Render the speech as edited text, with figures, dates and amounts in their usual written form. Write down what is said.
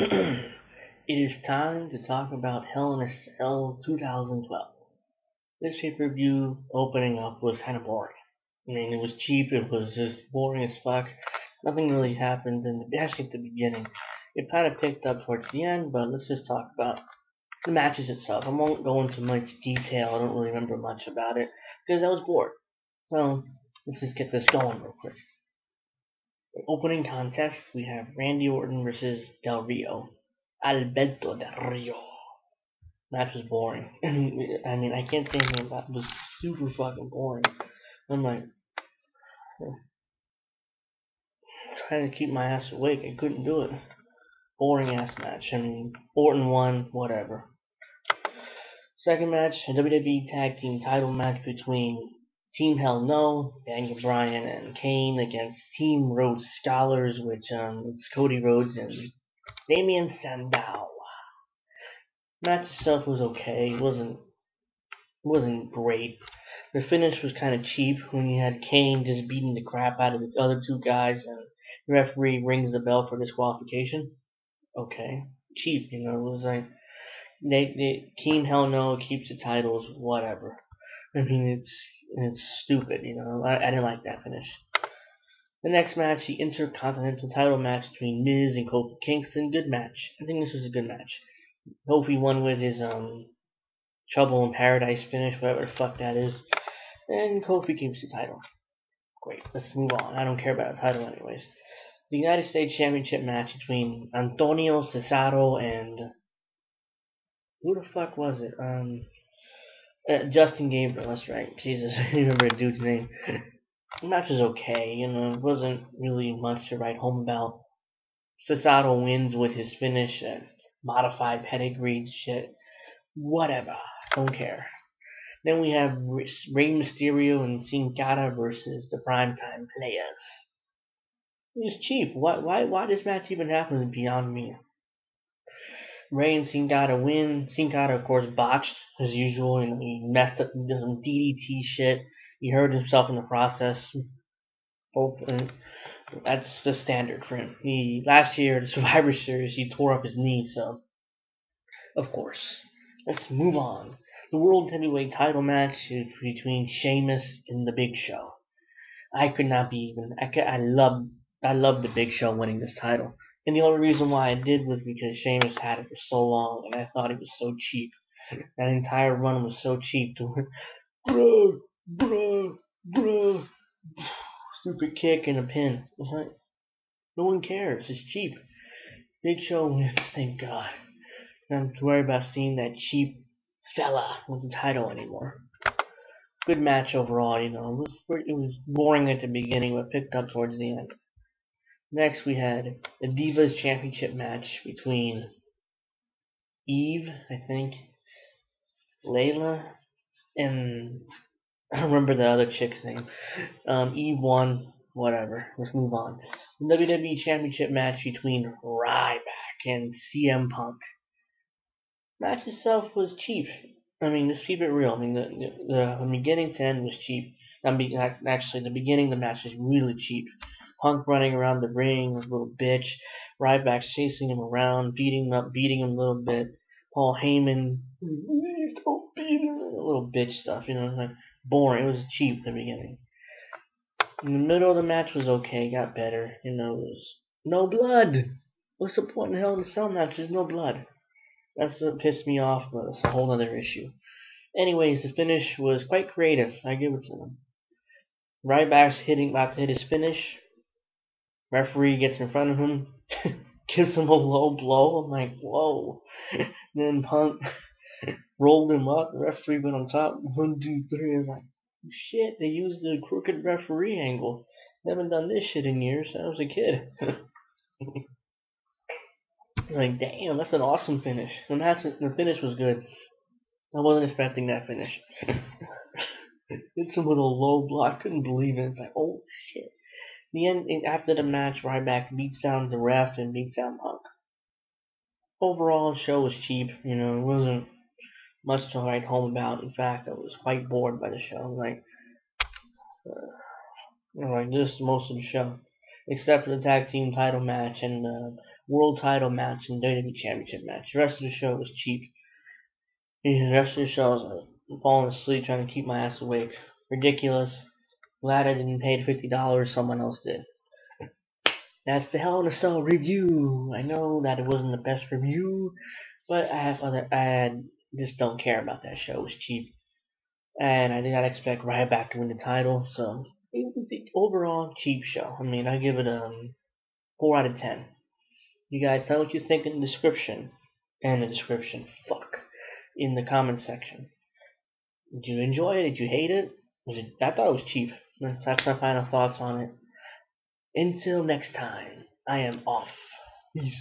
It is time to talk about Hell in a Cell 2012. This pay-per-view opening up was kind of boring. I mean, it was cheap, it was just boring as fuck. Nothing really happened, especially at the beginning. It kind of picked up towards the end, but let's just talk about the matches itself. I won't go into much detail, I don't really remember much about it, because I was bored. So, let's just get this going real quick. The opening contest, we have Randy Orton versus Del Rio. Alberto Del Rio. Match was boring. I mean, I can't think of that. It was super fucking boring. I'm like, trying to keep my ass awake. I couldn't do it. Boring ass match. I mean, Orton won, whatever. Second match, a WWE Tag Team title match between Team Hell No, Daniel Bryan and Kane against Team Rhodes Scholars, which it's Cody Rhodes and Damien Sandow. Match itself was okay. It wasn't great. The finish was kind of cheap when you had Kane just beating the crap out of the other two guys and the referee rings the bell for disqualification. Okay. Cheap, you know. It was like, Team Hell No keeps the titles, whatever. I mean, it's stupid, you know. I didn't like that finish. The next match, the Intercontinental title match between Miz and Kofi Kingston. Good match. I think this was a good match. Kofi won with his Trouble in Paradise finish, whatever the fuck that is. And Kofi keeps the title. Great, let's move on. I don't care about the title anyways. The United States Championship match between Antonio Cesaro and who the fuck was it? Justin Gabriel, that's right. Jesus, I don't remember the dude's name. The match was okay, you know, it wasn't really much to write home about. Cesaro wins with his finish and modified pedigree shit. Whatever. Don't care. Then we have Rey Mysterio and Sin Cara versus the Primetime Players. It was cheap. Why this match even happen is beyond me. Rey and Sin Cara win. Sin Cara, of course, botched as usual. And he messed up, did some DDT shit. He hurt himself in the process. That's the standard for him. Last year at the Survivor Series, he tore up his knee. So, of course, let's move on. The World Heavyweight title match is between Sheamus and The Big Show. I could not be even. I loved The Big Show winning this title, and the only reason why I did was because Sheamus had it for so long, and I thought it was so cheap. That entire run was so cheap to bro, stupid kick and a pin. No one cares. It's cheap. Big Show wins. Thank God. I don't have to worry about seeing that cheap fella with the title anymore. Good match overall, you know. It was boring at the beginning, but picked up towards the end. Next, we had the Divas Championship match between Eve, I think, Layla, and I don't remember the other chick's name. Eve won, whatever. Let's move on. The WWE Championship match between Ryback and CM Punk. Match itself was cheap. I mean, let's keep it real. I mean, the beginning to end was cheap. Actually, the beginning of the match is really cheap. Punk running around the ring, this little bitch. Ryback chasing him around, beating him a little bit. Paul Heyman, please don't beat him. A little bitch stuff, you know, like boring. It was cheap at the beginning. In the middle of the match was okay, got better. You know, it was no blood. What's the point in Hell in a Cell match? There's no blood. That's what pissed me off, but it's a whole other issue. Anyways, the finish was quite creative. I give it to them. Ryback's about to hit his finish. Referee gets in front of him, gives him a low blow. I'm like, whoa. Then Punk rolled him up. The referee went on top. 1, 2, 3. I was like, shit, they used the crooked referee angle. Haven't done this shit in years. I was a kid. Like, damn, that's an awesome finish. The finish was good. I wasn't expecting that finish. Hit him with a low blow. I couldn't believe it. It's like, oh shit. The end, after the match, Ryback beats down the ref and beats down Punk. Overall, the show was cheap. You know, it wasn't much to write home about. In fact, I was quite bored by the show. Like this most of the show. except for the tag team title match and the world title match and WWE Championship match. The rest of the show was cheap. The rest of the show was falling asleep trying to keep my ass awake. Ridiculous. Glad I didn't pay the $50. Someone else did. That's the Hell in a Cell review. I know that it wasn't the best review, but I just don't care about that show. It was cheap. And I did not expect Ryback to win the title, so it was the overall cheap show. I mean, I give it a 4 out of 10. You guys tell what you think in the description. In the comment section. Did you enjoy it? Did you hate it? I thought it was cheap. That's my final thoughts on it. Until next time, I am off. Peace.